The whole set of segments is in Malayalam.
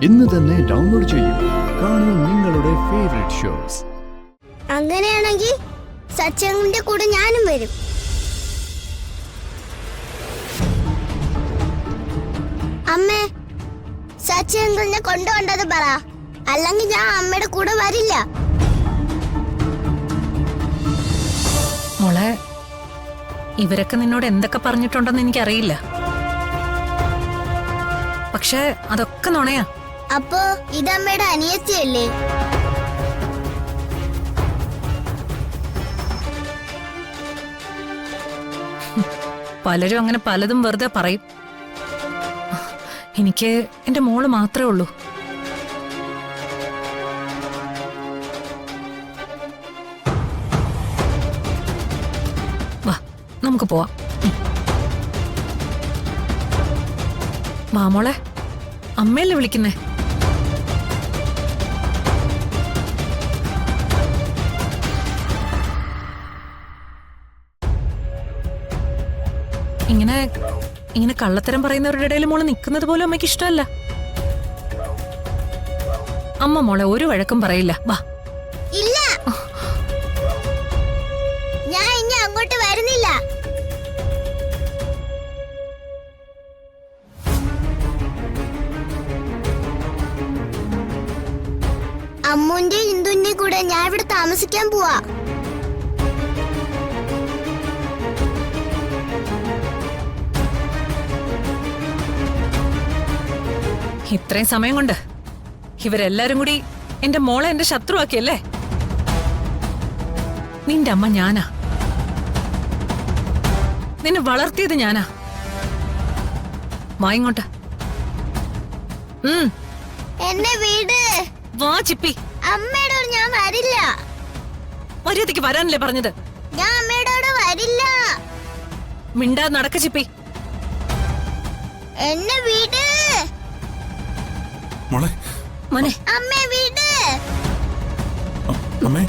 ഇന്ന് തന്നെ ഡൗൺലോഡ് ചെയ്യൂ. കാണൂ നിങ്ങളുടെ ഫേവറേറ്റ് ഷോസ്. അങ്ങനെയാണെങ്കിൽ സച്ചങ്ങളുടെ കൂടെ ഞാനും വരും. അമ്മേ, സച്ചങ്കിളിനെ കൊണ്ടുപോണ്ടത് പറ, അല്ലെങ്കിൽ ഞാൻ അമ്മയുടെ കൂടെ വരില്ല. മോളെ, ഇവരൊക്കെ നിന്നോട് എന്തൊക്കെ പറഞ്ഞിട്ടുണ്ടെന്ന് എനിക്കറിയില്ല. പക്ഷെ അതൊക്കെ നുണയാ. അപ്പോ ഇതമ്മയുടെ അനിയത്തിയല്ലേ? പലരും അങ്ങനെ പലതും വെറുതെ പറയും. എനിക്ക് എന്റെ മോള് മാത്രമേ ഉള്ളൂ. വാ, നമുക്ക് പോവാം. വാ മോളെ, അമ്മയല്ലേ വിളിക്കുന്നേ? ഇങ്ങനെ കള്ളത്തരം പറയുന്നവരുടെ ഇടയിൽ മോള് നിൽക്കുന്നത് പോലും അമ്മയ്ക്ക് ഇഷ്ടമല്ല. അമ്മ മോളെ ഒരു വഴക്കും പറയില്ല. വാ. ഇല്ല, ഞാൻ ഇനി അങ്ങോട്ട് വരുന്നില്ല. അമ്മുന്റെ ഇന്ദുന്റെ കൂടെ ഞാൻ ഇവിടെ താമസിക്കാൻ പോവാ. ഇത്രയും സമയം കൊണ്ട് ഇവരെല്ലാരും കൂടി എന്റെ മോളെ എന്റെ ശത്രുവാക്കിയല്ലേ? നിന്റെ അമ്മ ഞാനാ, നിന്നെ വളർത്തിയത് ഞാനാ. വാ ഇങ്ങോട്ട്. എന്നെ വീട്. വാ ചിപ്പി. അമ്മയോട് ഞാൻ വരില്ല. മര്യാദയ്ക്ക് വരാനല്ലേ പറഞ്ഞത്? ഞാൻ അമ്മയോട് വരില്ല. മിണ്ടാതെ നടക്ക ചിപ്പി. എന്നെ വീട്. മോളെ, മോനെ, അമ്മേ വീട്. അമ്മേ.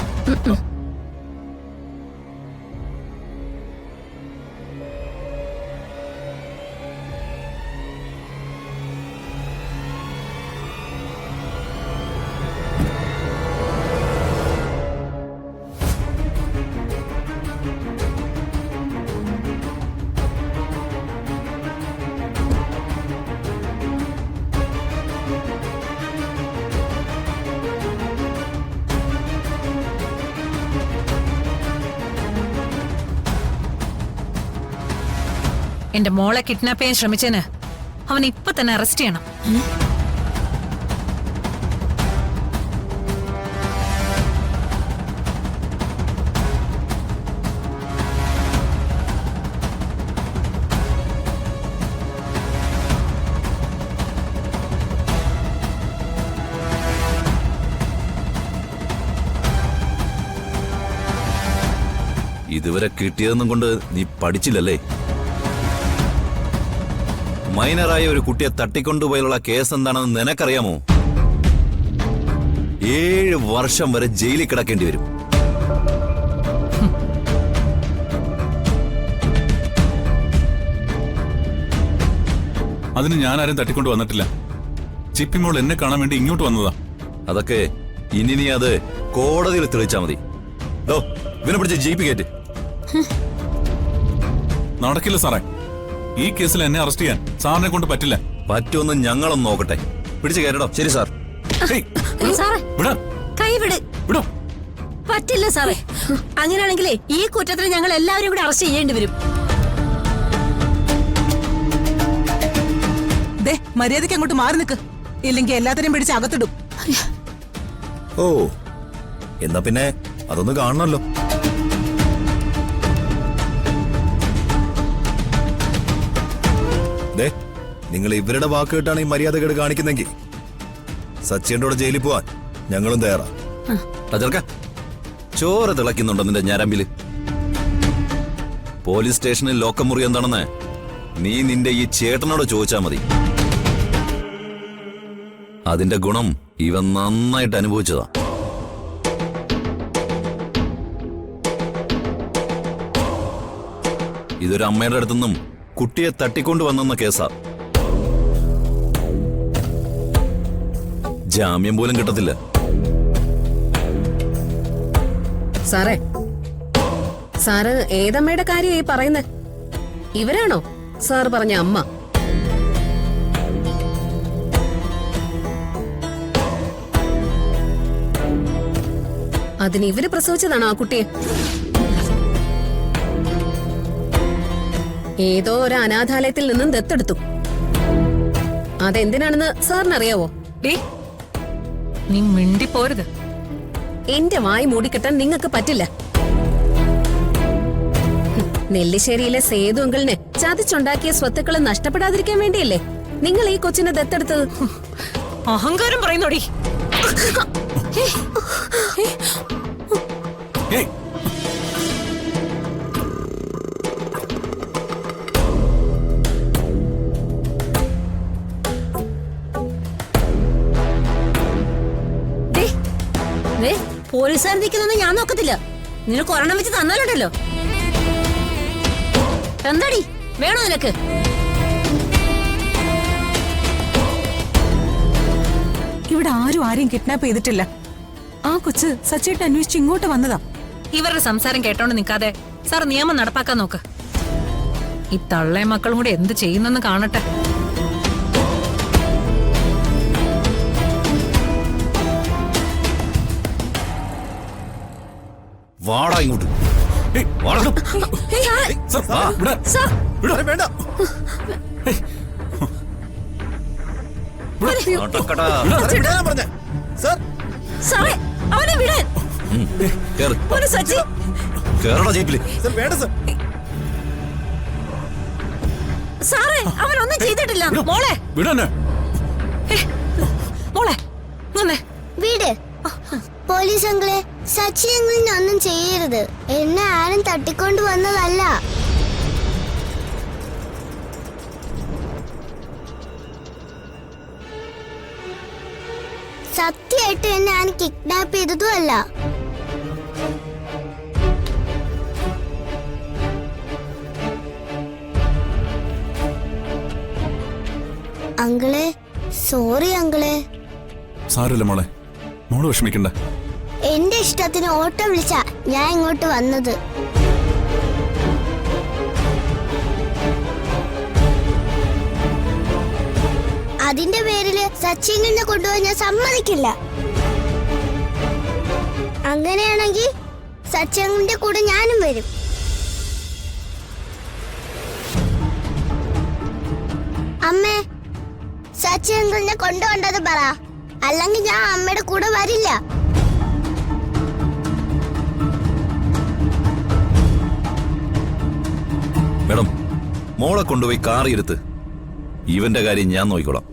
എന്റെ മോളെ കിഡ്നാപ്പ് ചെയ്യാൻ ശ്രമിച്ചതിന് അവൻ ഇപ്പൊ തന്നെ അറസ്റ്റ് ചെയ്യണം. ഇതുവരെ കിട്ടിയതൊന്നും കൊണ്ട് നീ പഠിച്ചില്ലല്ലേ? മൈനറായ ഒരു കുട്ടിയെ തട്ടിക്കൊണ്ടുപോയുള്ള കേസ് എന്താണെന്ന് നിനക്കറിയാമോ? 7 വർഷം വരെ ജയിലിൽ കിടക്കേണ്ടി വരും. അതിന് ഞാൻ ആരും തട്ടിക്കൊണ്ട് വന്നിട്ടില്ല. ചിപ്പിമോൾ എന്നെ കാണാൻ വേണ്ടി ഇങ്ങോട്ട് വന്നതാ. അതൊക്കെ ഇനി നീ അത് കോടതിയിൽ തെളിയിച്ചാ മതി. ഇവനെ പിടിച്ച് ജീപ്പ് കയറ്റ്. നടക്കില്ല സാറേ. ഈ കേസിൽ എന്നെ അറസ്റ്റ് ചെയ്യാൻ സാറിനെ കൊണ്ട് പറ്റില്ല. പറ്റുമെന്ന് ഞങ്ങളൊന്ന് നോക്കട്ടെ. പിടിച്ച് കയറ്റടോ. ശരി സാർ. വിടോ. പറ്റില്ല സാറേ. അങ്ങനെയാണെങ്കിലേ ഈ കുറ്റത്തിന് ഞങ്ങൾ എല്ലാവരും കൂടി അറസ്റ്റ് ചെയ്യേണ്ടി വരും. മര്യാദയ്ക്ക് അങ്ങോട്ട് മാറി നിൽക്ക്, ഇല്ലെങ്കിൽ എല്ലാത്തിനെയും പിടിച്ച് അകത്തിടും. ഓ, എന്നാ പിന്നെ അതൊന്ന് കാണണല്ലോ. നിങ്ങൾ ഇവരുടെ വാക്ക് കേട്ടാണ് ഈ മര്യാദകേട് കാണിക്കുന്നെങ്കിൽ സച്ചിന്റെ കൂടെ ജയിലിൽ പോവാൻ ഞങ്ങളും തയ്യാറാ. ചെറുക്ക, ചോര തിളയ്ക്കുന്നുണ്ടോ നിന്റെ ഞരമ്പില്? പോലീസ് സ്റ്റേഷനിൽ ലോക്കമുറി എന്താണെന്ന് നീ നിന്റെ ഈ ചേട്ടനോട് ചോദിച്ചാ മതി. അതിന്റെ ഗുണം ഇവൻ നന്നായിട്ട് അനുഭവിച്ചതാ. ഇതൊരു അമ്മയുടെ അടുത്തുനിന്നും കുട്ടിയെ തട്ടിക്കൊണ്ടുവന്നെന്ന കേസാ. ജാമ്യം പോലും കിട്ടത്തില്ല. സാറേ, സാറ് ഏതമ്മയുടെ കാര്യമായി പറയുന്നത്? ഇവരാണോ സാർ പറഞ്ഞ അമ്മ? അതിന് ഇവര് പ്രസവിച്ചതാണോ ആ കുട്ടിയെ? ഏതോ ഒരു അനാഥാലയത്തിൽ നിന്നും ദത്തെടുത്തു. അതെന്തിനാണെന്ന് സാറിനറിയാവോ? ഡീ, നീ മിണ്ടിപ്പോരുത്. എന്റെ വായി മൂടിക്കെട്ടാൻ നിങ്ങൾക്ക് പറ്റില്ല. നെല്ലിശ്ശേരിയിലെ സേതു അങ്കിളിനെ ചതിച്ചുണ്ടാക്കിയ സ്വത്തുക്കള് നഷ്ടപ്പെടാതിരിക്കാൻ വേണ്ടിയല്ലേ നിങ്ങൾ ഈ കൊച്ചിനെ ദത്തെടുത്തത്? അഹങ്കാരം പറയുന്നോടി. ഏയ്, പോലീസുകാർ നിൽക്കുന്നൊന്നും ഞാൻ നോക്കത്തില്ല. നിനക്ക് ഒരെണ്ണം വെച്ച് തന്നാലുണ്ടല്ലോ. എന്താടി വേണോ നിനക്ക്? ഇവിടെ ആരും ആരെയും കിഡ്നാപ്പ് ചെയ്തിട്ടില്ല. ആ കൊച്ച് സച്ചേട്ട് അന്വേഷിച്ച് ഇങ്ങോട്ട് വന്നതാ. ഇവരുടെ സംസാരം കേട്ടോണ്ട് നിൽക്കാതെ സാർ നിയമം നടപ്പാക്കാൻ നോക്ക്. ഈ തള്ളയും മക്കളും കൂടി എന്ത് ചെയ്യുന്നെന്ന് കാണട്ടെ. വാടാ ഇങ്ങോട്ട്. ഏയ്, വാടാ. സർ, വാ. വിടാൻ. അരെ, വേണ്ട. നടക്കടാ. അരെ, വിടാനാ പറഞ്ഞെ. സർ, സാറേ, അവനെ വിടാൻ. കേറ്. ഒരു സച്ചി. കേറടാ ജീപ്പില്. സർ, വേണ്ട സർ. സാറേ, അവനൊന്നും ചെയ്തിട്ടില്ല. മോളെ, വിടാനെ. മോളെ, ഇങ്ങ് വീട് പോലീസ് അങ്കിളെ, സച്ചി അങ്കിളിനെ ഒന്നും ചെയ്യരുത്. എന്നെ ആരും തട്ടിക്കൊണ്ട് വന്നതല്ല. സത്യമായിട്ട് എന്നെ ആരും കിഡ്നാപ്പ് ചെയ്തതും അല്ല. അങ്കിളെ, സോറി അങ്കിളെ. സാരമില്ല മോളെ, മോള് വിഷമിക്കണ്ട. എന്റെ ഇഷ്ടത്തിന് ഓട്ടോ വിളിച്ച ഞാൻ ഇങ്ങോട്ട് വന്നത്. അതിന്റെ പേരില് സച്ചിനെ കൊണ്ടുപോകാൻ ഞാൻ സമ്മതിക്കില്ല. അങ്ങനെയാണെങ്കിൽ സച്ചിന്റെ കൂടെ ഞാനും വരും. അമ്മേ, സച്ചിനെ കൊണ്ടുപോകേണ്ടത് പറ, അല്ലെങ്കിൽ ഞാൻ അമ്മയുടെ കൂടെ വരില്ല. മേഡം, മോളെ കൊണ്ടുപോയി കാറിയിരുത്ത്. ഇവന്റെ കാര്യം ഞാൻ നോക്കിക്കോളാം.